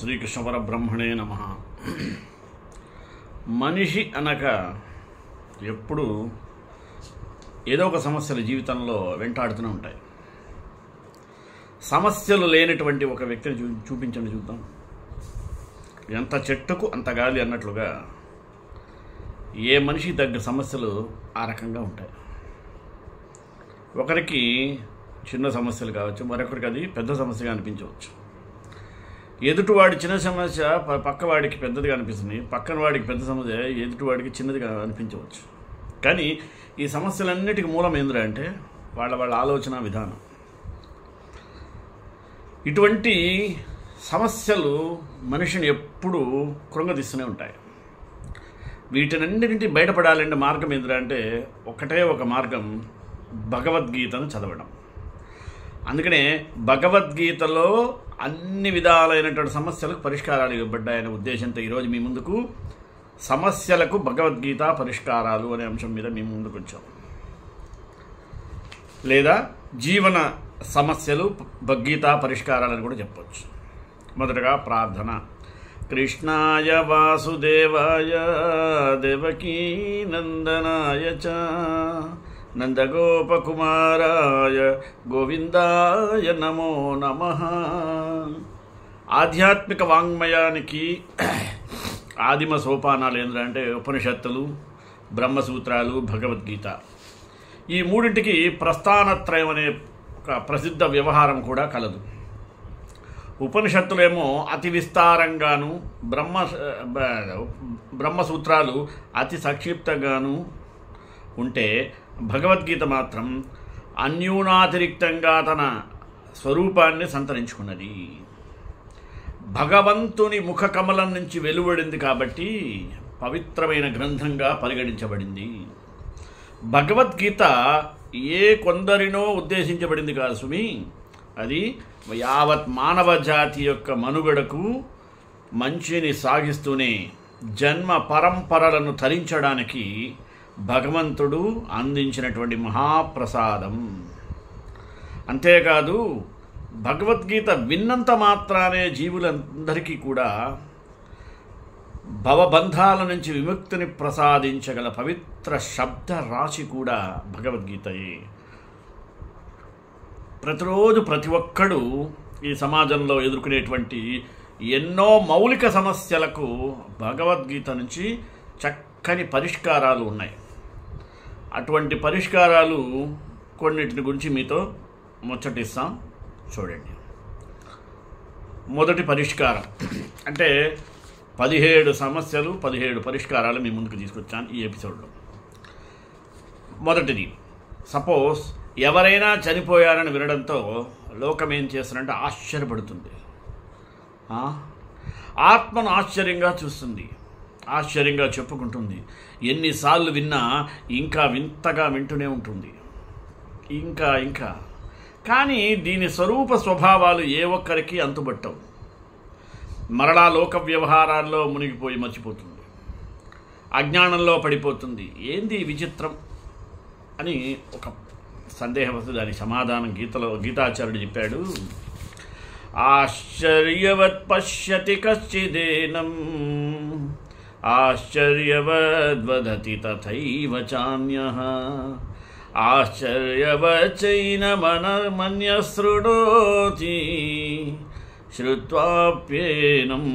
శ్రీకృష్ణ పరబ్రహ్మణే నమః. మనిషి అనక ఎప్పుడు ఏదో ఒక సమస్యలు జీవితంలో వెంటాడుతూనే ఉంటాయి. సమస్యలు లేనటువంటి ఒక వ్యక్తిని చూపించండి చూద్దాం. ఎంత చెట్టుకు అంత గాలి అన్నట్లుగా ఏ మనిషికి తగ్గ సమస్యలు ఆ రకంగా ఉంటాయి. ఒకరికి చిన్న సమస్యలు కావచ్చు, మరొకరికి అది పెద్ద సమస్యగా అనిపించవచ్చు. ఎదుటివాడి చిన్న సమస్య పక్కవాడికి పెద్దదిగా అనిపిస్తుంది, పక్కన వాడికి పెద్ద సమస్య ఎదుటివాడికి చిన్నదిగా అనిపించవచ్చు. కానీ ఈ సమస్యలన్నిటికీ మూలం ఏంద్రా అంటే వాళ్ళ ఆలోచన విధానం. ఇటువంటి సమస్యలు మనిషిని ఎప్పుడూ కృంగదీస్తూనే ఉంటాయి. వీటినన్నింటి బయటపడాలంటే మార్గం ఏంద్రా అంటే ఒకటే ఒక మార్గం, భగవద్గీతను చదవడం. అందుకనే భగవద్గీతలో అన్ని విధాలైనటువంటి సమస్యలకు పరిష్కారాలు ఇవ్వబడ్డాయనే ఉద్దేశంతో ఈరోజు మీ ముందుకు సమస్యలకు భగవద్గీత పరిష్కారాలు అనే అంశం మీద మీ ముందుకు వచ్చాం. లేదా జీవన సమస్యలు భగవద్గీత పరిష్కారాలని కూడా చెప్పవచ్చు. మొదటగా ప్రార్థన. కృష్ణాయ వాసుదేవాయ దేవకీ నందనాయ చ నందగోపకుమారాయ గోవిందాయ నమో నమః. ఆధ్యాత్మిక వాంగ్మయానికి ఆదిమ సోపానాలు ఏంటంటే ఉపనిషత్తులు, బ్రహ్మసూత్రాలు, భగవద్గీత. ఈ మూడింటికి ప్రస్థానత్రయం అనే ఒక ప్రసిద్ధ వ్యవహారం కూడా కలదు. ఉపనిషత్తులేమో అతి విస్తారంగాను, బ్రహ్మసూత్రాలు అతి సంక్షిప్తంగాను ఉంటే భగవద్గీత మాత్రం అన్యూనాతిరిక్తంగా తన స్వరూపాన్ని సంతరించుకున్నది. భగవంతుని ముఖ కమలం నుంచి వెలువడింది కాబట్టి పవిత్రమైన గ్రంథంగా పరిగణించబడింది. భగవద్గీత ఏ కొందరినో ఉద్దేశించబడింది కాదు సుమి, అది యావత్ మానవ జాతి యొక్క మనుగడకు మంచిని సాగిస్తూనే జన్మ పరంపరలను తరించడానికి భగవంతుడు అందించినటువంటి మహాప్రసాదం. అంతేకాదు భగవద్గీత విన్నంత మాత్రానే జీవులందరికీ కూడా భవబంధాల నుంచి విముక్తిని ప్రసాదించగల పవిత్ర శబ్ద రాశి కూడా భగవద్గీతయే. ప్రతిరోజు ప్రతి ఒక్కడు ఈ సమాజంలో ఎదుర్కొనేటువంటి ఎన్నో మౌలిక సమస్యలకు భగవద్గీత నుంచి చక్కని పరిష్కారాలు ఉన్నాయి. అటువంటి పరిష్కారాలు కొన్నిటిని గురించి మీతో ముచ్చటిస్తాం, చూడండి. మొదటి పరిష్కారం అంటే 17 సమస్యలు 17 పరిష్కారాలు మీ ముందుకు తీసుకొచ్చాను ఈ ఎపిసోడ్లో. మొదటిది, సపోజ్ ఎవరైనా చనిపోయారని వినడంతో లోకం ఏం చేస్తారంటే ఆశ్చర్యపడుతుంది. ఆత్మను ఆశ్చర్యంగా చూస్తుంది, ఆశ్చర్యంగా చెప్పుకుంటుంది. ఎన్నిసార్లు విన్నా ఇంకా వింతగా వింటూనే ఉంటుంది, ఇంకా. కానీ దీని స్వరూప స్వభావాలు ఏ ఒక్కరికి అంతుబట్టవు. మరలా లోక వ్యవహారాల్లో మునిగిపోయి మర్చిపోతుంది, అజ్ఞానంలో పడిపోతుంది. ఏంది విచిత్రం అని ఒక సందేహం వస్తుంది. దాని సమాధానం గీతాచార్యుడు చెప్పాడు. ఆశ్చర్యవత్ పశ్యతి కశ్చిదేనం ఆశ్చర్యవద్వదతి తథైవ చాన్యః ఆశ్చర్యవచ్చైనమన్యశృణోతి శ్రుత్వాప్యేనం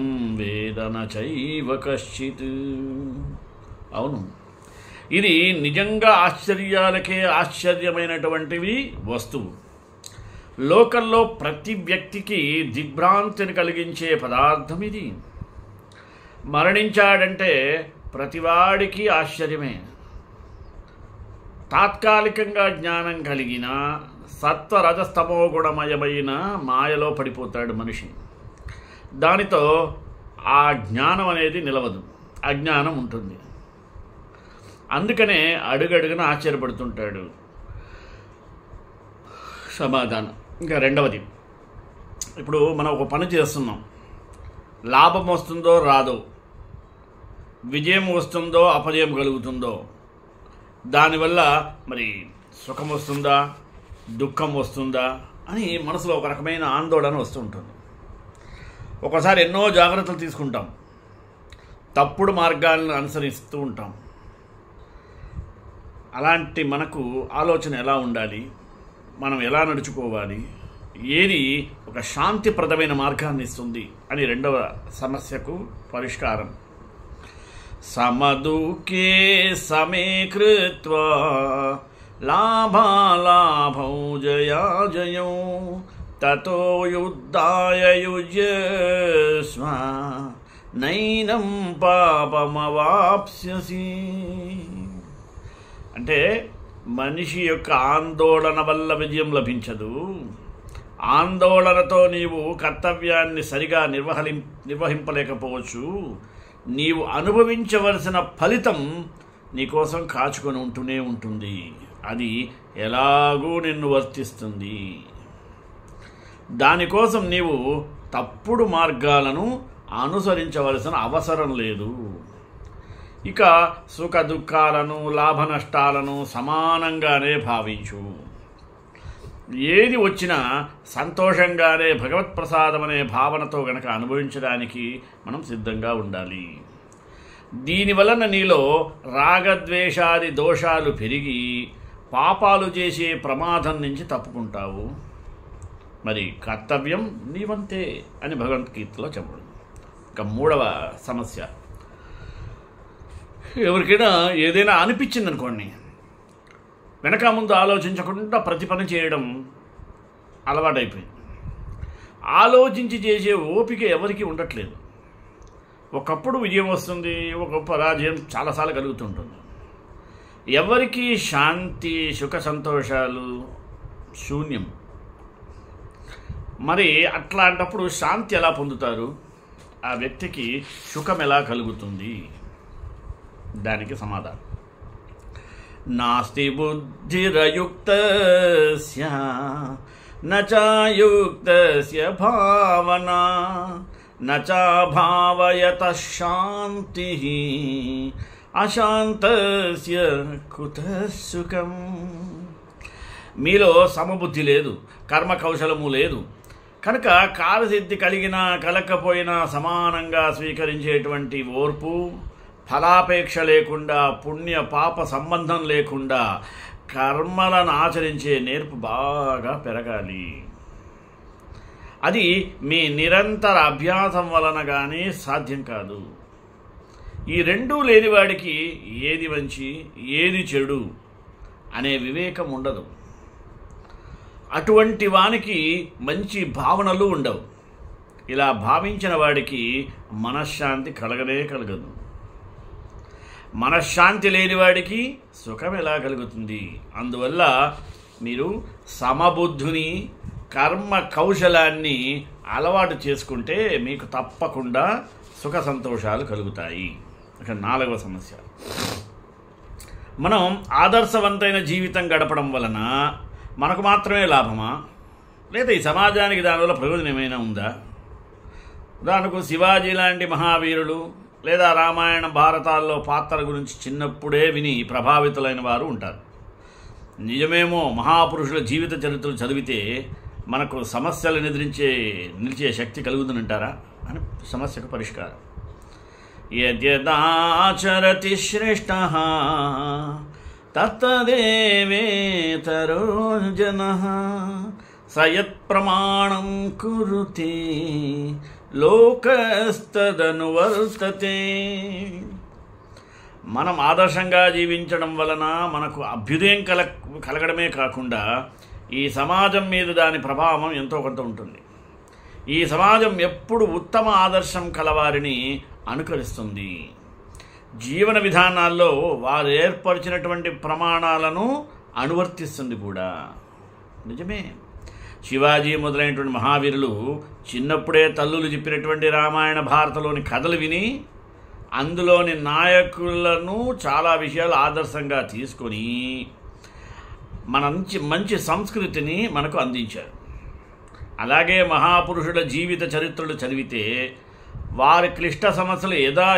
వేద న చైవ కశ్చిత్. అవును, ఇది నిజంగా ఆశ్చర్యాలకే ఆశ్చర్యమైనటువంటివి వస్తువు. లోకంలో ప్రతి వ్యక్తికి దిగ్భ్రాంతిని కలిగించే పదార్థం ఇది. మరణించాడంటే ప్రతివాడికి ఆశ్చర్యమే. తాత్కాలికంగా జ్ఞానం కలిగిన సత్వరజస్తమో గుణమయమైన మాయలో పడిపోతాడు మనిషి. దానితో ఆ జ్ఞానం అనేది నిలవదు, అజ్ఞానం ఉంటుంది. అందుకనే అడుగడుగున ఆశ్చర్యపడుతుంటాడు. సమాధానం. ఇంకా రెండవది, ఇప్పుడు మనం ఒక పని చేస్తున్నాం, లాభం వస్తుందో రాదో, విజయం వస్తుందో అపజయం కలుగుతుందో, దానివల్ల మరి సుఖం వస్తుందా దుఃఖం వస్తుందా అని మనసులో ఒక రకమైన ఆందోళన వస్తూ ఉంటుంది. ఒకసారి ఎన్నో జాగ్రత్తలు తీసుకుంటాం, తప్పుడు మార్గాలను అనుసరిస్తూ ఉంటాం. అలాంటి మనకు ఆలోచన ఎలా ఉండాలి, మనం ఎలా నడుచుకోవాలి, ఏది ఒక శాంతిప్రదమైన మార్గాన్ని ఇస్తుంది అని రెండవ సమస్యకు పరిష్కారం. సమదుఃఖే సమే కృత్వా లాభాలాభౌ జయాజయౌ తతో యుద్ధాయ యుజ్యస్వ నైనం పాపమవాప్స్యసి. అంటే మనిషి యొక్క ఆందోళన వల్ల విజయం లభించదు. ఆందోళనతో నీవు కర్తవ్యాన్ని సరిగా నిర్వహింపలేకపోవచ్చు. నీవు అనుభవించవలసిన ఫలితం నీకోసం కాచుకొని ఉంటూనే ఉంటుంది. అది ఎలాగూ నిన్ను వర్తిస్తుంది. దానికోసం నీవు తప్పుడు మార్గాలను అనుసరించవలసిన అవసరం లేదు. ఇక సుఖ దుఃఖాలను లాభ నష్టాలను సమానంగానే భావించు. ఏది వచ్చినా సంతోషంగానే భగవత్ప్రసాదం అనే భావనతో గనక అనుభవించడానికి మనం సిద్ధంగా ఉండాలి. దీనివలన నీలో రాగద్వేషాది దోషాలు పెరిగి పాపాలు చేసే ప్రమాదం నుంచి తప్పుకుంటావు. మరి కర్తవ్యం నీవంతే అని భగవద్గీతలో చెప్పడం. ఇక మూడవ సమస్య, ఎవరికైనా ఏదైనా అనిపించింది అనుకోండి, వెనక ముందు ఆలోచించకుండా ప్రతి పని చేయడం అలవాటైపోయింది. ఆలోచించి చేసే ఓపిక ఎవరికి ఉండట్లేదు. ఒకప్పుడు విజయం వస్తుంది, ఒక పరాజయం చాలాసార్లు కలుగుతుంటుంది. ఎవరికి శాంతి సుఖ సంతోషాలు శూన్యం. మరి అట్లాంటప్పుడు శాంతి ఎలా పొందుతారు? ఆ వ్యక్తికి సుఖం ఎలా కలుగుతుంది? దానికి సమాధానం, నాస్తి బుద్ధిరయుక్తస్య నచాయుక్తస్య భావనా నచాభావయతః శాంతిః అశాంతస్య కుతః సుఖం. మీలో సమబుద్ధి లేదు, కర్మ కౌశలము లేదు. కనుక కార్యసిద్ధి కలిగినా కలగకపోయినా సమానంగా స్వీకరించేటువంటి ఓర్పు, ఫలాపేక్ష లేకుండా, పుణ్య పాప సంబంధం లేకుండా కర్మలను ఆచరించే నేర్పు బాగా పెరగాలి. అది మీ నిరంతర అభ్యాసం వలన కానీ సాధ్యం కాదు. ఈ రెండూ లేనివాడికి ఏది మంచి ఏది చెడు అనే వివేకం ఉండదు. అటువంటి వానికి మంచి భావనలు ఉండవు. ఇలా భావించిన వాడికి మనశ్శాంతి కలగనే కలగదు. మనశ్శాంతి లేనివాడికి సుఖం ఎలా కలుగుతుంది? అందువల్ల మీరు సమబుద్ధుని కర్మ కౌశలాన్ని అలవాటు చేసుకుంటే మీకు తప్పకుండా సుఖ సంతోషాలు కలుగుతాయి. ఇక నాలుగవ సమస్య, మనం ఆదర్శవంతమైన జీవితం గడపడం వలన మనకు మాత్రమే లాభమా, లేదా ఈ సమాజానికి దానివల్ల ప్రయోజనం ఏమైనా ఉందా? ఉదాహరణకు శివాజీ లాంటి మహావీరులు లేదా రామాయణ భారతాల్లో పాత్రల గురించి చిన్నప్పుడే విని ప్రభావితులైన వారు ఉంటారు. నిజమేమో మహాపురుషుల జీవిత చరిత్రలు చదివితే మనకు సమస్యలు నిలిచే శక్తి కలుగుతుందంటారా అని సమస్యకు పరిష్కారం. యద్యదాచరతి శ్రేష్ఠః తత్తదేవేతరో జనః సయత్ ప్రమాణం కురుతే లోకస్తదనువర్తతే. మనం ఆదర్శంగా జీవించడం వలన మనకు అభ్యుదయం కలగడమే కాకుండా ఈ సమాజం మీద దాని ప్రభావం ఎంతో కొంత ఉంటుంది. ఈ సమాజం ఎప్పుడు ఉత్తమ ఆదర్శం కలవారిని అనుకరిస్తుంది. జీవన విధానాల్లో వారు ఏర్పరిచినటువంటి ప్రమాణాలను అనువర్తిస్తుంది కూడా. నిజమే, శివాజీ మొదలైనటువంటి మహావీరులు చిన్నప్పుడే తల్లులు చెప్పినటువంటి రామాయణ భారతలోని కథలు విని అందులోని నాయకులను చాలా విషయాలు ఆదర్శంగా తీసుకొని మంచి సంస్కృతిని మనకు అందించారు. అలాగే మహాపురుషుల జీవిత చరిత్రలు చదివితే వారి క్లిష్ట సమస్యలు ఎలా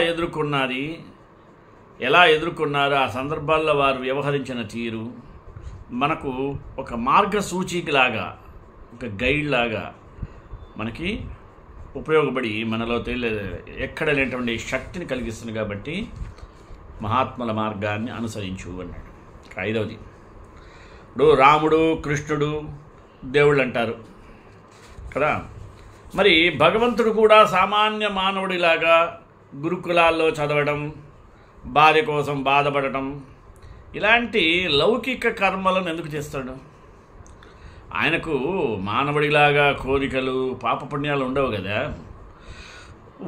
ఎదుర్కొన్నారు, ఆ సందర్భాల్లో వారు వ్యవహరించిన తీరు మనకు ఒక మార్గసూచికలాగా, ఒక గైడ్ లాగా మనకి ఉపయోగపడి మనలో ఎక్కడ లేనటువంటి శక్తిని కలిగిస్తుంది. కాబట్టి మహాత్ముల మార్గాన్ని అనుసరించు అన్నాడు. 5వది, ఇప్పుడు రాముడు కృష్ణుడు దేవుళ్ళు అంటారు కదా, మరి భగవంతుడు కూడా సామాన్య మానవుడిలాగా గురుకులాల్లో చదవడం, భార్య కోసం బాధపడటం, ఇలాంటి లౌకిక కర్మలను ఎందుకు చేస్తాడు? ఆయనకు మానవుడిలాగా కోరికలు పాపపుణ్యాలు ఉండవు కదా.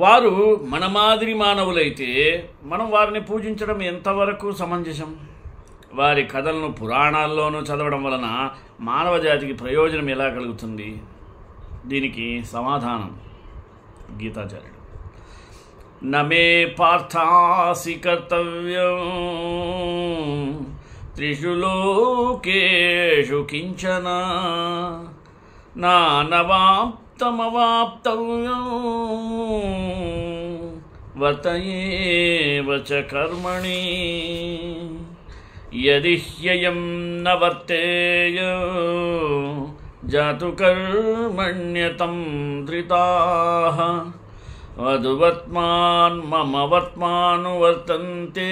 వారు మన మాదిరి మానవులైతే మనం వారిని పూజించడం ఎంతవరకు సమంజసం? వారి కథలను పురాణాల్లోనూ చదవడం వలన మానవ జాతికి ప్రయోజనం ఎలా కలుగుతుంది? దీనికి సమాధానం గీతాచార్యుడు, నమే పార్థాసి కర్తవ్యం త్రిషు లోకేషు కించన నానవాప్తమవాప్తవ్యం వర్తయేవ చ కర్మణి యది హ్యయం న వర్తేయ జాతు కర్మణ్యతం ధృతాః వధువర్త్మాన్ మమ వర్త్మానువర్తంతే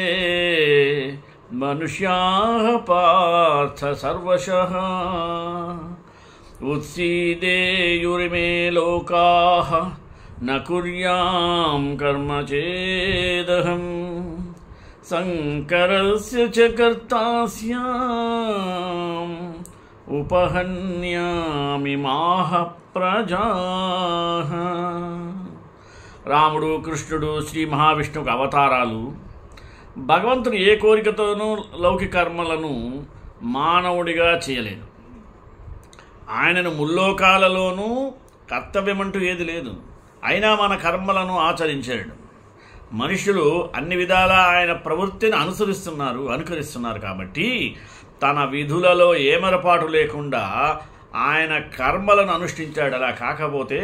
మనుష్యాః పార్థ సర్వశః ఉత్సీదేయురిమే లోకాః న కుర్యాం కర్మ చేదహం సంకరస్య చ కర్తాస్యాం ఉపహన్యామి మాః ప్రజాః. రాముడు కృష్ణుడు శ్రీ మహావిష్ణువుకు అవతారాలు. భగవంతుడు ఏ కోరికతోనూ లౌకిక కర్మలను మానవుడిగా చేయలేదు. ఆయనను ముల్లోకాలలోనూ కర్తవ్యమంటూ ఏది లేదు. అయినా మన కర్మలను ఆచరించాడు. మనుషులు అన్ని విధాలా ఆయన ప్రవృత్తిని అనుకరిస్తున్నారు కాబట్టి తన విధులలో ఏమరపాటు లేకుండా ఆయన కర్మలను అనుష్ఠించాడు. అలా కాకపోతే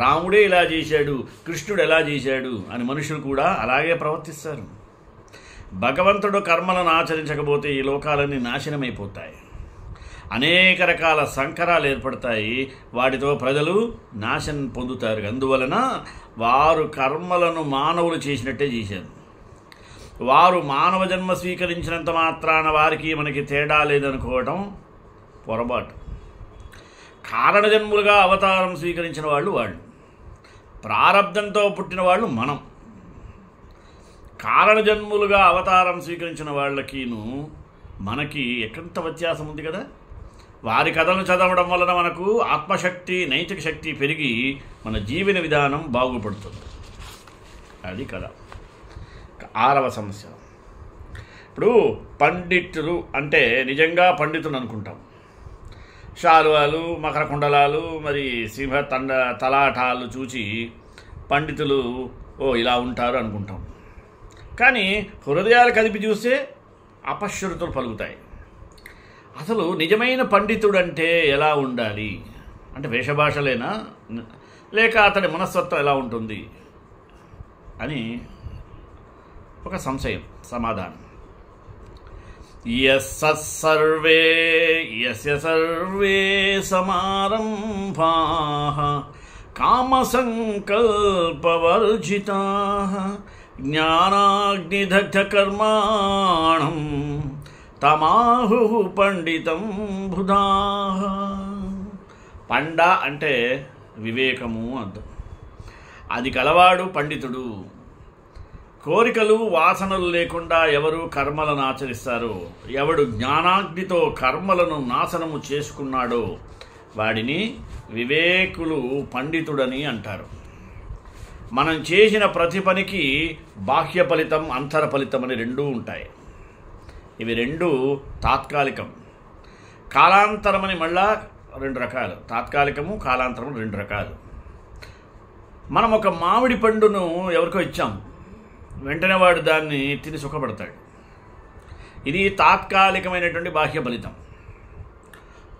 రాముడే ఇలా చేశాడు, కృష్ణుడు ఎలా చేశాడు అని మనుషులు కూడా అలాగే ప్రవర్తిస్తారు. భగవంతుడు కర్మలను ఆచరించకపోతే ఈ లోకాలన్నీ నాశనమైపోతాయి. అనేక రకాల సంకరాలు ఏర్పడతాయి. వాటితో ప్రజలు నాశనం పొందుతారు. అందువలన వారు కర్మలను మానవులు చేసినట్టే చేశారు. వారు మానవ జన్మ స్వీకరించినంత మాత్రాన వారికి మనకి తేడా లేదనుకోవటం పొరపాటు. కారణజన్ములుగా అవతారం స్వీకరించిన వాళ్ళు ప్రారబ్ధంతో పుట్టిన వాళ్ళు మనం. కారణజన్ములుగా అవతారం స్వీకరించిన వాళ్ళకిను మనకి ఎక్కడంత వ్యత్యాసం ఉంది కదా. వారి కథలను చదవడం వలన మనకు ఆత్మశక్తి, నైతిక శక్తి పెరిగి మన జీవన విధానం బాగుపడుతుంది. అది కథ. 6వ సమస్య, ఇప్పుడు పండితులు అంటే నిజంగా పండితులు అనుకుంటాం. శాలువాలు, మకర కుండలాలు, మరి సింహ తలాటాలు చూచి పండితులు ఇలా ఉంటారు అనుకుంటాం. కానీ హృదయాలు కదిపి చూస్తే అపశృతులు పలుకుతాయి. అసలు నిజమైన పండితుడు అంటే ఎలా ఉండాలి? అంటే వేషభాషలేనా, లేక అతడి మనస్తత్వం ఎలా ఉంటుంది అని ఒక సంశయం. సమాధానం, యస్య సర్వే సమారంభాః కామసంకల్పవర్జితాః జ్ఞానాగ్నిదగ్ధకర్మాణం తమాహుః పండితం బుధాః. పండ అంటే వివేకము అర్థం. అది కలవాడు పండితుడు. కోరికలు, వాసనలు లేకుండా ఎవరు కర్మలను ఆచరిస్తారో, ఎవడు జ్ఞానాగ్నితో కర్మలను నాశనము చేసుకున్నాడో వాడిని వివేకులు పండితుడని అంటారు. మనం చేసిన ప్రతి పనికి బాహ్య ఫలితం, అంతర ఫలితం అని రెండూ ఉంటాయి. ఇవి రెండూ తాత్కాలికం. కాలాంతరమని మళ్ళా 2 రకాలు. తాత్కాలికము, కాలాంతరము 2 రకాలు. మనం ఒక మామిడి పండును ఎవరికో ఇచ్చాం, వెంటనే వాడు దాన్ని తిని సుఖపడతాడు. ఇది తాత్కాలికమైనటువంటి బాహ్య ఫలితం.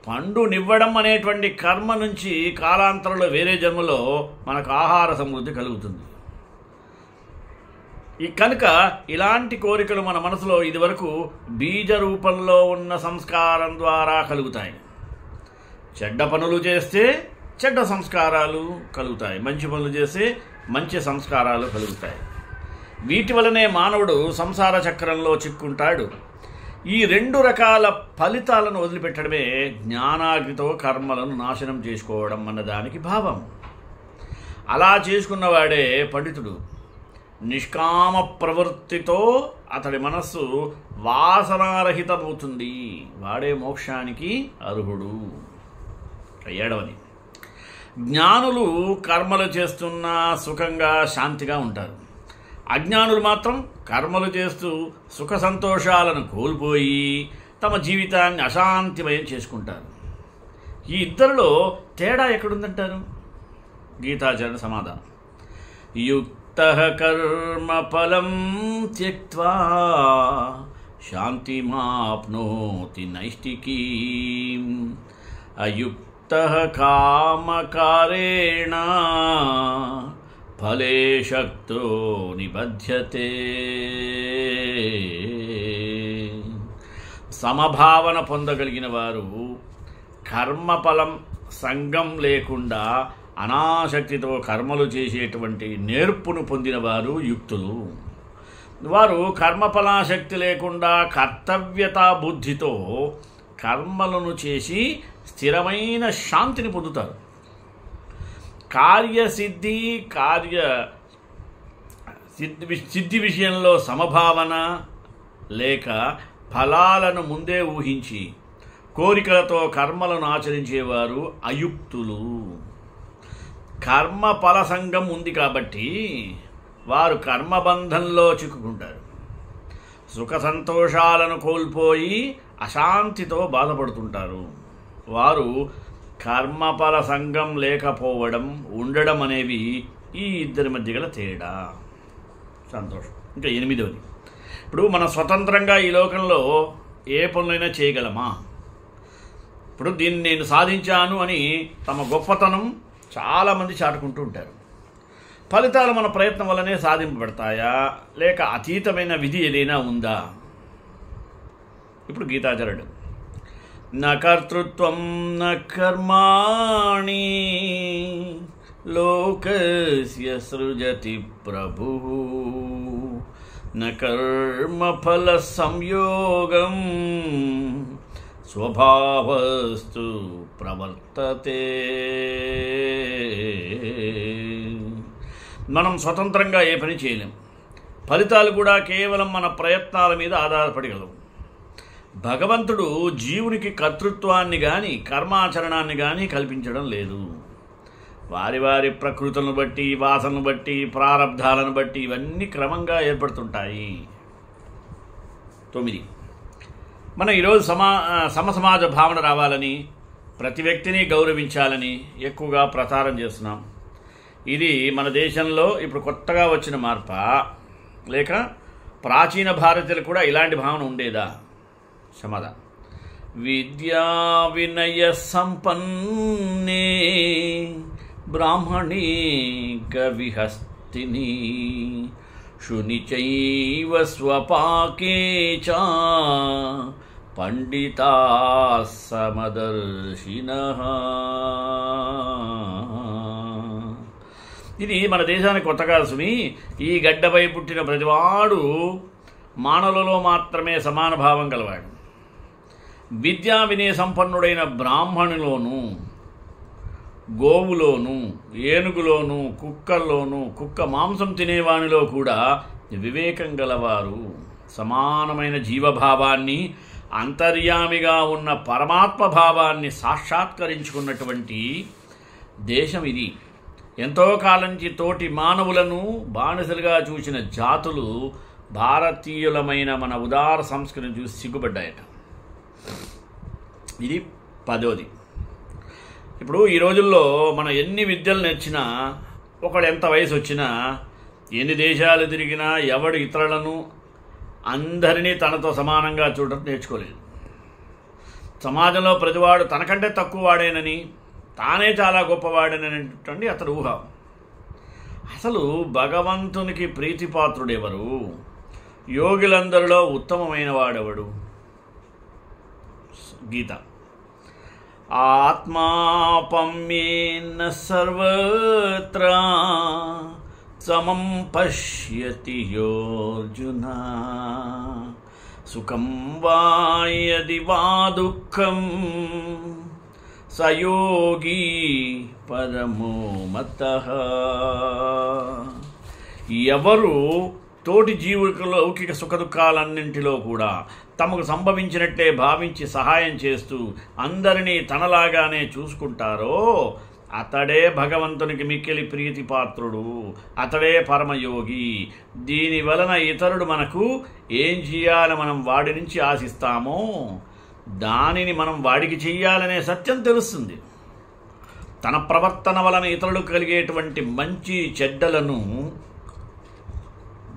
పండునివ్వడం అనేటువంటి కర్మ నుంచి కాలాంతరంలో వేరే జన్మలో మనకు ఆహార సమృద్ధి కలుగుతుంది. కనుక ఇలాంటి కోరికలు మన మనసులో ఇదివరకు బీజ రూపంలో ఉన్న సంస్కారం ద్వారా కలుగుతాయి. చెడ్డ పనులు చేస్తే చెడ్డ సంస్కారాలు కలుగుతాయి, మంచి పనులు చేస్తే మంచి సంస్కారాలు కలుగుతాయి. వీటి వలనే మానవుడు సంసార చక్రంలో చిక్కుంటాడు. ఈ 2 రకాల ఫలితాలను వదిలిపెట్టడమే జ్ఞానాగ్నితో కర్మలను నాశనం చేసుకోవడం అన్నదానికి భావం. అలా చేసుకున్నవాడే పండితుడు. నిష్కామ ప్రవృత్తితో అతడి మనస్సు వాసనారహితమవుతుంది, వాడే మోక్షానికి అర్హుడు. 7వది, జ్ఞానులు కర్మలు చేస్తున్నా సుఖంగా శాంతిగా ఉంటారు. అజ్ఞానులు మాత్రం కర్మలు చేస్తూ సుఖ సంతోషాలను కోల్పోయి తమ జీవితాన్ని అశాంతిమయం చేసుకుంటారు. ఈ ఇద్దరిలో తేడా ఎక్కడుందంటారు? గీతాచరణ సమాధానం: యుక్తః కర్మ ఫలం త్యక్త్వా శాంతిమాప్నోతి నైష్టికీం అయుక్తః కామకారేణ ఫలే శక్తో నిబధ్యతే. సమభావన పొందగలిగిన వారు కర్మఫలం సంగం లేకుండా అనాసక్తితో కర్మలు చేసేటువంటి నేర్పును పొందినవారు యుక్తులు. వారు కర్మఫలాసక్తి లేకుండా కర్తవ్యతా బుద్ధితో కర్మలను చేసి స్థిరమైన శాంతిని పొందుతారు. కార్యసిద్ధి సిద్ధి విషయంలో సమభావన లేక ఫలాలను ముందే ఊహించి కోరికలతో కర్మలను ఆచరించేవారు అయుక్తులు. కర్మ ఫల సంగం ఉంది కాబట్టి వారు కర్మబంధంలో చిక్కుకుంటారు. సుఖ సంతోషాలను కోల్పోయి అశాంతితో బాధపడుతుంటారు. వారు కర్మఫల సంగం లేకపోవడం, ఉండడం అనేవి ఈ ఇద్దరి మధ్య గల తేడా. సంతోషం. ఇంకా 8వది, ఇప్పుడు మనం స్వతంత్రంగా ఈ లోకంలో ఏ పనులైనా చేయగలమా? ఇప్పుడు దీన్ని నేను సాధించాను అని తమ గొప్పతనం చాలామంది చాటుకుంటూ ఉంటారు. ఫలితాలు మన ప్రయత్నం వల్లనే సాధింపబడతాయా, లేక అతీతమైన విధి ఏదైనా ఉందా? ఇప్పుడు గీతాచరుడు: న కర్తృత్వం న కర్మాణి లోకస్య సృజతి ప్రభుః న కర్మఫల సంయోగం స్వభావస్తు ప్రవర్తతే. మనం స్వతంత్రంగా ఏ పని చేయలేం. ఫలితాలు కూడా కేవలం మన ప్రయత్నాల మీద ఆధారపడగలవు. భగవంతుడు జీవునికి కర్తృత్వాన్ని కానీ కర్మాచరణాన్ని కానీ కల్పించడం లేదు. వారి వారి ప్రకృతులను బట్టి, వాసనను బట్టి, ప్రారబ్ధాలను బట్టి ఇవన్నీ క్రమంగా ఏర్పడుతుంటాయి. 9, మనం ఈరోజు సమసమాజ భావన రావాలని, ప్రతి వ్యక్తిని గౌరవించాలని ఎక్కువగా ప్రచారం చేస్తున్నాం. ఇది మన దేశంలో ఇప్పుడు కొత్తగా వచ్చిన మార్పా, లేక ప్రాచీన భారతీయులు కూడా ఇలాంటి భావన ఉండేదా? సమాధానం: విద్యా వినయ సంపన్నే బ్రాహ్మణీ గవిహస్తిని శునిచైవ స్వపాకే చ పండితా సమదర్శినః. ఇది మన దేశానికి కొత్తగా సుమి. ఈ గడ్డపై పుట్టిన ప్రతివాడు మానవులలో మాత్రమే సమాన భావం గలవాడు. విద్యా వినయ సంపన్నుడైన బ్రాహ్మణులోను, గోవులోను, ఏనుగులోను, కుక్కల్లోను, కుక్క మాంసం తినేవానిలో కూడా వివేకం గలవారు సమానమైన జీవభావాన్ని, అంతర్యామిగా ఉన్న పరమాత్మ భావాన్ని సాక్షాత్కరించుకున్నటువంటి దేశం ఇది. ఎంతో కాలం నుంచి తోటి మానవులను బానిసలుగా చూసిన జాతులు భారతీయులమైన మన ఉదార సంస్కృతిని చూసి సిగ్గుపడ్డాయట. ఇది 10వది. ఇప్పుడు ఈ రోజుల్లో మనం ఎన్ని విద్యలు నేర్చినా, ఒకడు ఎంత వయసు వచ్చినా, ఎన్ని దేశాలు తిరిగినా ఎవడు ఇతరులను అందరినీ తనతో సమానంగా చూడటం నేర్చుకోలేదు. సమాజంలో ప్రతివాడు తనకంటే తక్కువ వాడేనని, తానే చాలా గొప్పవాడేననేటువంటి అతడు ఊహ. అసలు భగవంతునికి ప్రీతిపాత్రుడెవరు? యోగులందరిలో ఉత్తమమైన వాడెవడు? గీత. ఆత్మాపమ్యేన సర్వత్ర సమం పశ్యతి యోర్జున సుఖం వా యది వా దుఃఖం సయోగి పరమో మతః. ఎవరు తోటి జీవుల లౌకిక సుఖదుఖాలన్నింటిలో కూడా తమకు సంభవించినట్లే భావించి సహాయం చేస్తూ అందరినీ తనలాగానే చూసుకుంటారో అతడే భగవంతునికి మిక్కిలి ప్రీతిపాత్రుడు, అతడే పరమయోగి. దీని వలన ఇతరుడు మనకు ఏం చేయాలని మనం వాడి నుంచి ఆశిస్తామో దానిని మనం వాడికి చెయ్యాలనే సత్యం తెలుస్తుంది. తన ప్రవర్తన వలన ఇతరులకు కలిగేటువంటి మంచి చెడ్డలను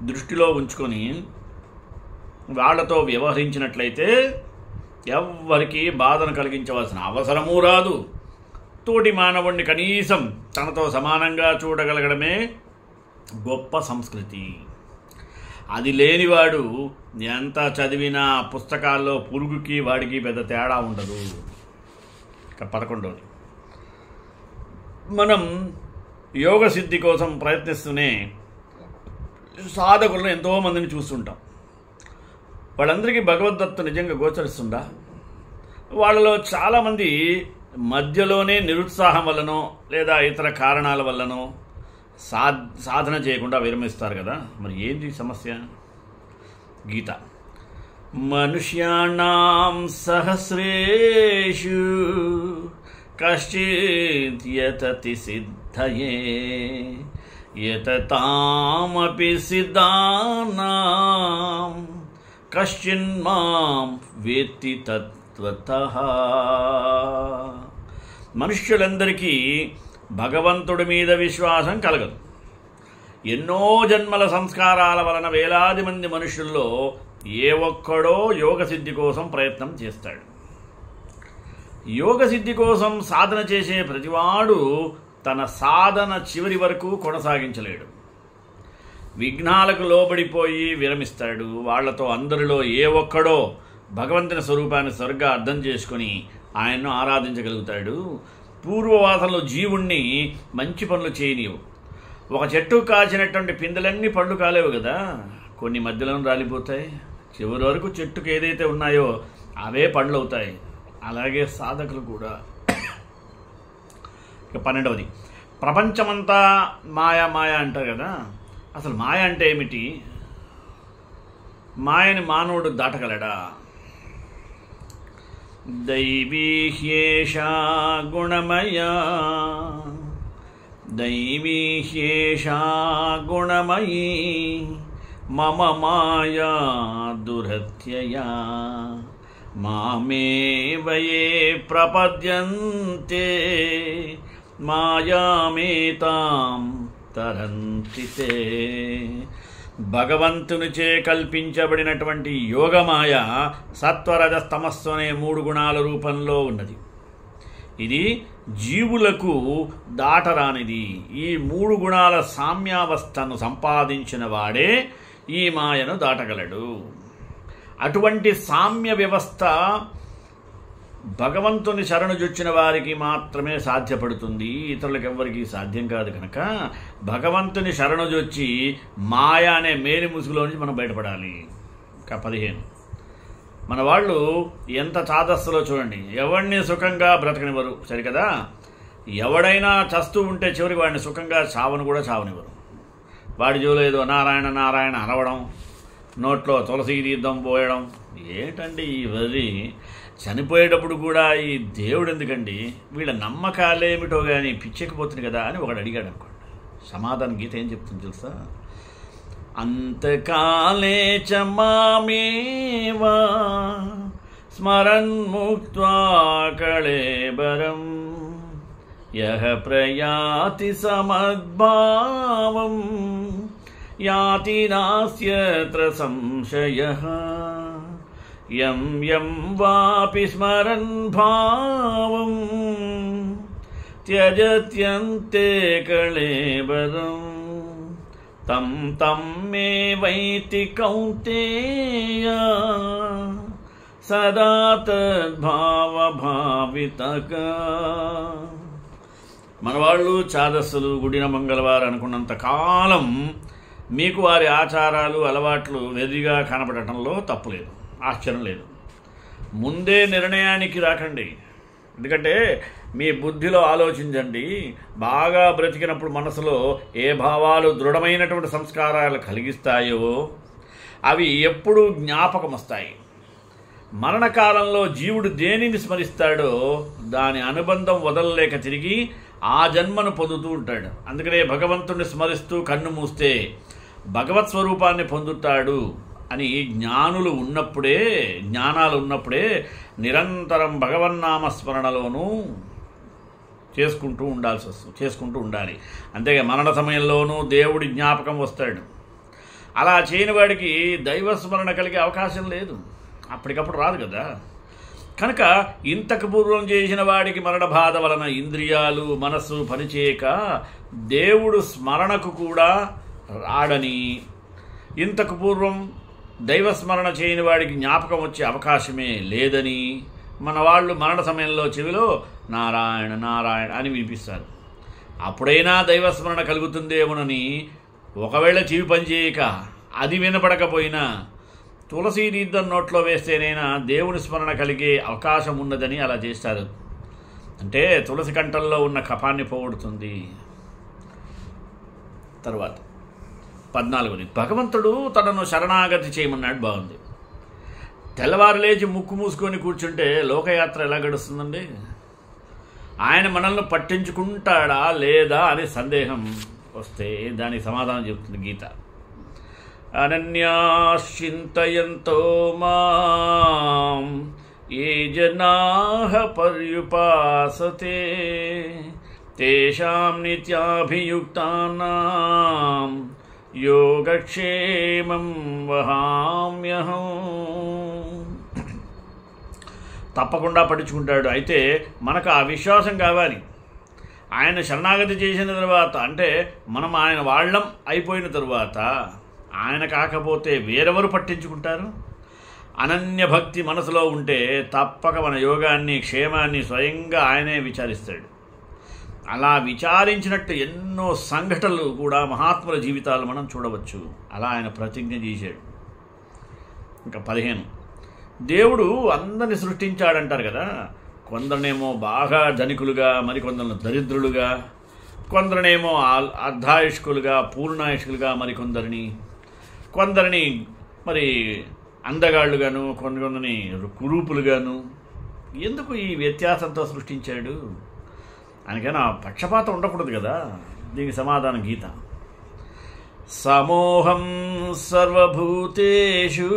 దృష్టిలో ఉంచుకొని వాళ్లతో వ్యవహరించినట్లయితే ఎవ్వరికీ బాధను కలిగించవలసిన అవసరమూ రాదు. తోటి మానవుణ్ణి కనీసం తనతో సమానంగా చూడగలగడమే గొప్ప సంస్కృతి. అది లేనివాడు ఎంత చదివినా పుస్తకాల్లో పురుగుకి వాడికి పెద్ద తేడా ఉండదు. 11. మనం యోగ సిద్ధి కోసం ప్రయత్నిస్తూనే సాధకులను ఎంతోమందిని చూస్తుంటాం. వాళ్ళందరికీ భగవద్దత్తు నిజంగా గోచరిస్తుందా? వాళ్ళలో చాలామంది మధ్యలోనే నిరుత్సాహం వల్లనో లేదా ఇతర కారణాల వల్లనో సాధన చేయకుండా విరమిస్తారు కదా. మరి ఏంటి సమస్య? గీత మనుష్యాణాం సహస్రేషు కశ్చిత్ యతతి సిద్ధయే యతతామపి సిద్ధానాం కశ్చిన్మాం వేత్తి తత్వతః. మనుష్యులందరికీ భగవంతుడి మీద విశ్వాసం కలగదు. ఎన్నో జన్మల సంస్కారాల వలన వేలాది మంది మనుషుల్లో ఏ ఒక్కడో యోగసిద్ధి కోసం ప్రయత్నం చేస్తాడు. యోగసిద్ధి కోసం సాధన చేసే ప్రతివాడు తన సాధన చివరి వరకు కొనసాగించలేడు. విఘ్నాలకు లోబడిపోయి విరమిస్తాడు. వాళ్లతో అందరిలో ఏ ఒక్కడో భగవంతుని స్వరూపాన్ని సరిగ్గా అర్థం చేసుకుని ఆయన్ను ఆరాధించగలుగుతాడు. పూర్వవాసంలో జీవుణ్ణి మంచి పనులు చేయనివు. ఒక చెట్టు కాల్చినటువంటి పిందెలన్నీ పండ్లు కాలేవు కదా, కొన్ని మధ్యలో రాలిపోతాయి. చివరి వరకు చెట్టుకు ఏదైతే ఉన్నాయో అవే పండ్లు అవుతాయి. అలాగే సాధకులు కూడా. 12. ప్రపంచమంతా మాయా మాయ అంటారు కదా. అసలు మాయ అంటే ఏమిటి? మాయని మానవుడు దాటగలడా? దైవీహ్యేషా గుణమయా దైవీహ్యేషా గుణమయీ మమ మాయా దురత్యయా మామేవయే ప్రపద్యంతే మాయామేతాం తరంతి తే. భగవంతునిచే కల్పించబడినటువంటి యోగమాయ సత్వరజస్తమస్సు అనే 3 గుణాల రూపంలో ఉన్నది. ఇది జీవులకు దాటరానిది. ఈ 3 గుణాల సామ్యావస్థను సంపాదించిన వాడే ఈ మాయను దాటగలడు. అటువంటి సామ్య వ్యవస్థ భగవంతుని శరణుజొచ్చిన వారికి మాత్రమే సాధ్యపడుతుంది. ఇతరులకు ఎవ్వరికీ సాధ్యం కాదు. కనుక భగవంతుని శరణుజొచ్చి మాయ అనే మేలి ముసుగులో నుంచి మనం బయటపడాలి. 15. మన వాళ్ళు ఎంత చాదస్తులో చూడండి. ఎవరిని సుఖంగా బ్రతకనివ్వరు, సరికదా. ఎవడైనా చస్తూ ఉంటే చివరికి వాడిని సుఖంగా చావను కూడా చావనివ్వరు. వాడి జోలో ఏదో నారాయణ నారాయణ అనవడం, నోట్లో తులసి తీర్థం పోయడం. ఏంటండి ఈ వరి? చనిపోయేటప్పుడు కూడా ఈ దేవుడు ఎందుకండి? వీళ్ళ నమ్మకాలేమిటో కానీ పిచ్చెక్కిపోతుంది కదా అని ఒకడు అడిగాడు అనుకోండి. సమాధానం గీత ఏం చెప్తుంది తెలుసా? అంతకాలే చ మామేవా స్మరన్ ముక్త్వా కళేబరం యః ప్రయాతి సమద్భావం యాతి నాస్యత్ర సంశయః యం యం వాపి స్మరన్ భావం త్యజత్యంతే కళేబరం తం తం మే వైతి కౌంతేయ సదా తద్భావభావితక. మనవాళ్ళు చాదస్సులు గుడిన మంగళవారు అనుకున్నంత కాలం మీకు వారి ఆచారాలు అలవాట్లు వెర్రిగా కనపడటంలో తప్పులేదు, ఆశ్చర్యం లేదు. ముందే నిర్ణయానికి రాకండి. ఎందుకంటే మీ బుద్ధిలో ఆలోచించండి. బాగా బ్రతికినప్పుడు మనసులో ఏ భావాలు దృఢమైనటువంటి సంస్కారాలు కలిగిస్తాయో అవి ఎప్పుడూ జ్ఞాపకం వస్తాయి. మరణకాలంలో జీవుడు దేనిని స్మరిస్తాడో దాని అనుబంధం వదలలేక తిరిగి ఆ జన్మను పొందుతూ ఉంటాడు. అందుకనే భగవంతుడిని స్మరిస్తూ కన్ను మూస్తే భగవత్ స్వరూపాన్ని పొందుతాడు అని జ్ఞానాలు ఉన్నప్పుడే నిరంతరం భగవన్నామస్మరణలోనూ చేసుకుంటూ ఉండాలి. అంతేగా మరణ సమయంలోనూ దేవుడి జ్ఞాపకం వస్తాడు. అలా చేయని వాడికి దైవస్మరణ కలిగే అవకాశం లేదు, అప్పటికప్పుడు రాదు కదా. కనుక ఇంతకు పూర్వం చేసిన వాడికి మరణ బాధ వలన ఇంద్రియాలు మనస్సు పనిచేయక దేవుడు స్మరణకు కూడా రాడని, ఇంతకు పూర్వం దైవస్మరణ చేయని వాడికి జ్ఞాపకం వచ్చే అవకాశమే లేదని మన వాళ్ళు మరణ సమయంలో చెవిలో నారాయణ నారాయణ అని వినిపిస్తారు. అప్పుడైనా దైవస్మరణ కలుగుతుందేమోనని ఒకవేళ చెవి పనిచేయక అది వినపడకపోయినా తులసి తీర్థం నోట్లో వేస్తేనైనా దేవుని స్మరణ కలిగే అవకాశం ఉన్నదని అలా చేస్తారు. అంటే తులసి కంఠంలో ఉన్న కఫాన్ని పోగొడుతుంది. తర్వాత 14 భగవంతుడు తనను శరణాగతి చేయమన్నాడు. బాగుంది. తెల్లవారు లేచి ముక్కు మూసుకొని కూర్చుంటే లోకయాత్ర ఎలా గడుస్తుందండి? ఆయన మనల్ని పట్టించుకుంటాడా లేదా అనే సందేహం వస్తే దానికి సమాధానం చెప్తుంది గీత. అనన్యాశ్చింతయంతో మాం ఏ జనాః పర్యుపాసతే తేషాం నిత్యాభియుక్తానాం యోగక్షేమం వహామ్యహం. తప్పకుండా పట్టించుకుంటాడు. అయితే మనకు ఆ విశ్వాసం కావాలి. ఆయన శరణాగతి చేసిన తర్వాత, అంటే మనం ఆయన వాళ్ళం అయిపోయిన తరువాత ఆయన కాకపోతే వేరెవరు పట్టించుకుంటారు? అనన్య భక్తి మనసులో ఉంటే తప్పక మన యోగాన్ని క్షేమాన్ని స్వయంగా ఆయనే విచారిస్తాడు. అలా విచారించినట్టు ఎన్నో సంఘటనలు కూడా మహాత్ముల జీవితాలు మనం చూడవచ్చు. అలా ఆయన ప్రతిజ్ఞ చేశాడు. ఇంకా 15 దేవుడు అందరిని సృష్టించాడంటారు కదా. కొందరినేమో బాగా ధనికులుగా, మరికొందరిని దరిద్రులుగా, కొందరినేమో అర్ధాయుష్కులుగా పూర్ణాయుష్కులుగా, కొందరిని మరి అందగాళ్ళుగాను, కొందరిని కురూపులుగాను. ఎందుకు ఈ వ్యత్యాసంతో సృష్టించాడు? ఆయనకైనా పక్షపాతం ఉండకూడదు కదా. దీనికి సమాధానం గీత. సమోహం సర్వభూతేషు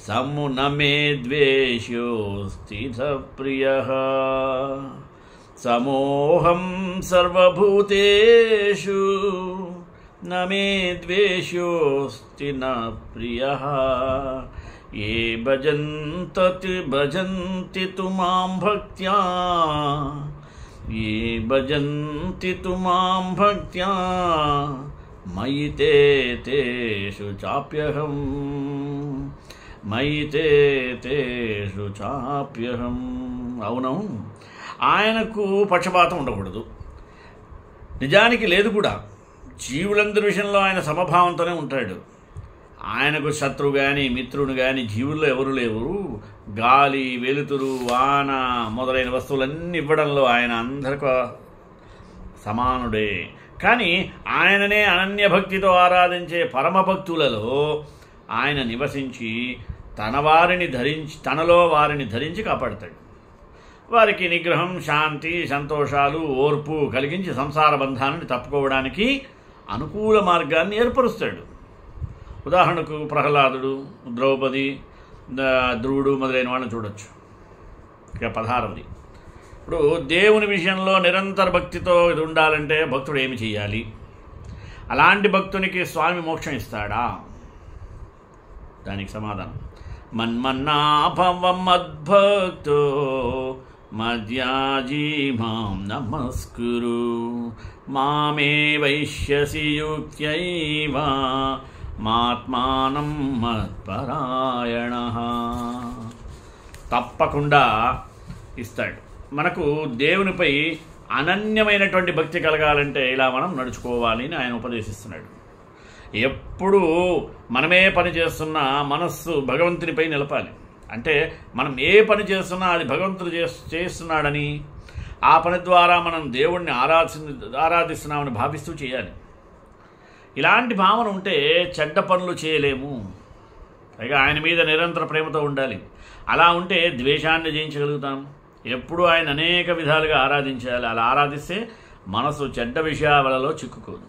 సమునమే ద్వేషోస్తి ప్రియః. సమోహం సర్వభూతేషు నమే ద్వేషోస్తి న ప్రియః. ఏ భజంతి తు మాం భక్త్యా, ఏ భజంతి తు మాం భక్త్యా మయి తేషు చాప్యహం, మయి తేషు చాప్యహం. అవును, ఆయనకు పక్షపాతం ఉండకూడదు. నిజానికి లేదు కూడా. జీవులందరి విషయంలో ఆయన సమభావంతోనే ఉంటాడు. ఆయనకు శత్రువు కానీ మిత్రుడు కానీ జీవుల్లో ఎవరు లేవు. గాలి, వెలుతురు, వాన మొదలైన వస్తువులన్నీ ఇవ్వడంలో ఆయన అందరికీ సమానుడే. కానీ ఆయననే అనన్యభక్తితో ఆరాధించే పరమభక్తులలో ఆయన నివసించి తనలో వారిని ధరించి కాపాడతాడు. వారికి నిగ్రహం, శాంతి, సంతోషాలు, ఓర్పు కలిగించి సంసార బంధాన్ని తప్పుకోవడానికి అనుకూల మార్గాన్ని ఏర్పరుస్తాడు. ఉదాహరణకు ప్రహ్లాదుడు, ద్రౌపది, ధ్రువుడు మొదలైన వాళ్ళని చూడొచ్చు. ఇక 16. ఇప్పుడు దేవుని విషయంలో నిరంతర భక్తితో ఇది ఉండాలంటే భక్తుడు ఏమి చేయాలి? అలాంటి భక్తునికి స్వామి మోక్షం ఇస్తాడా? దానికి సమాధానం మన్మన్నాభవం మద్భక్తో మద్యాజీ మాం నమస్కురు మామే వైశ్యసి యుక్త్యైవ మాత్మానం మత్పరాయణః. తప్పకుండా ఇస్తాడు. మనకు దేవునిపై అనన్యమైనటువంటి భక్తి కలగాలంటే ఇలా మనం నడుచుకోవాలి అని ఆయన ఉపదేశిస్తున్నాడు. ఎప్పుడూ మనమే పని చేస్తున్నా మనస్సు భగవంతునిపై నిలపాలి. అంటే మనం ఏ పని చేస్తున్నా అది భగవంతుడు చేస్తున్నాడని, ఆ పని ద్వారా మనం దేవుణ్ణి ఆరాధిస్తున్నామని భావిస్తూ చేయాలి. ఇలాంటి భావన ఉంటే చెడ్డ పనులు చేయలేము. పైగా ఆయన మీద నిరంతర ప్రేమతో ఉండాలి. అలా ఉంటే ద్వేషాన్ని జయించగలుగుతాం. ఎప్పుడూ ఆయన అనేక విధాలుగా ఆరాధించాలి. అలా ఆరాధిస్తే మనసు చెడ్డ విషయాలలో చిక్కుకోదు.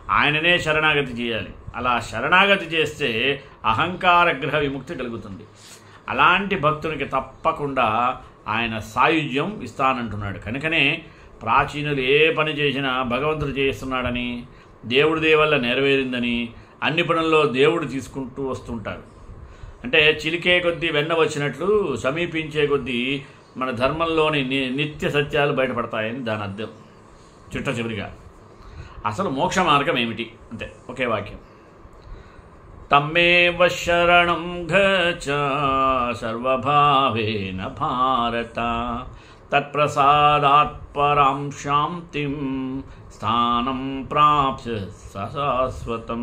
ఆయననే శరణాగతి చేయాలి. అలా శరణాగతి చేస్తే అహంకారగ్రహ విముక్తి కలుగుతుంది. అలాంటి భక్తునికి తప్పకుండా ఆయన సాయుధ్యం ఇస్తానంటున్నాడు. కనుకనే ప్రాచీనులు ఏ పని చేసినా భగవంతుడు చేస్తున్నాడని, దేవుడి దయ వల్ల నెరవేరిందని అన్ని పనుల్లో దేవుడు తీసుకుంటూ వస్తుంటారు. అంటే చిలికే కొద్దీ వెన్న వచ్చినట్లు సమీపించే కొద్దీ మన ధర్మంలోని నిత్య సత్యాలు బయటపడతాయని దాని అర్థం. చిట్ట చివరిగా అసలు మోక్ష మార్గం ఏమిటి అంటే ఒకే వాక్యం, తమ్మేవ శరణం గచ్చ సర్వభావేన భారత తత్ప్రసాదాత్ పరాం శాంతిం స్థానం ప్రాప్స్య శాశ్వతం.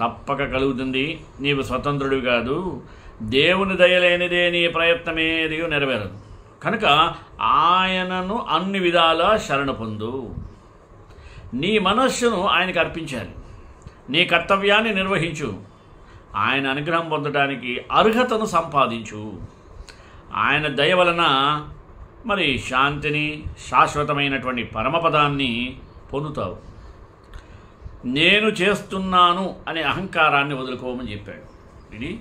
తప్పక కలుగుతుంది. నీవు స్వతంత్రుడివి కాదు. దేవుని దయలేనిదే నీ ప్రయత్నమేది నెరవేరదు. కనుక ఆయనను అన్ని విధాలా శరణ పొందు. నీ మనస్సును ఆయనకు అర్పించాలి. నీ కర్తవ్యాన్ని నిర్వహించు. ఆయన అనుగ్రహం పొందడానికి అర్హతను సంపాదించు. ఆయన దయ వలన మరి శాంతిని, శాశ్వతమైనటువంటి పరమపదాన్ని పొందుతావు. నేను చేస్తున్నాను అనే అహంకారాన్ని వదులుకోమని చెప్పాడు. ఇది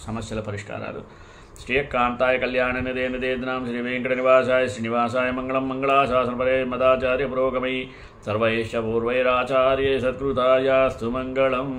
సమస్యల పరిష్కారాలు. శ్రీకాంతాయ కళ్యాణ నిదేనాం శ్రీ వెంకట నివాసాయ శ్రీనివాసాయ మంగళం మంగళాశాసనపరే మదాచార్య పురోగమై సర్వైశ్చ పూర్వైరాచార్య సత్కృతాయాస్తు మంగళం.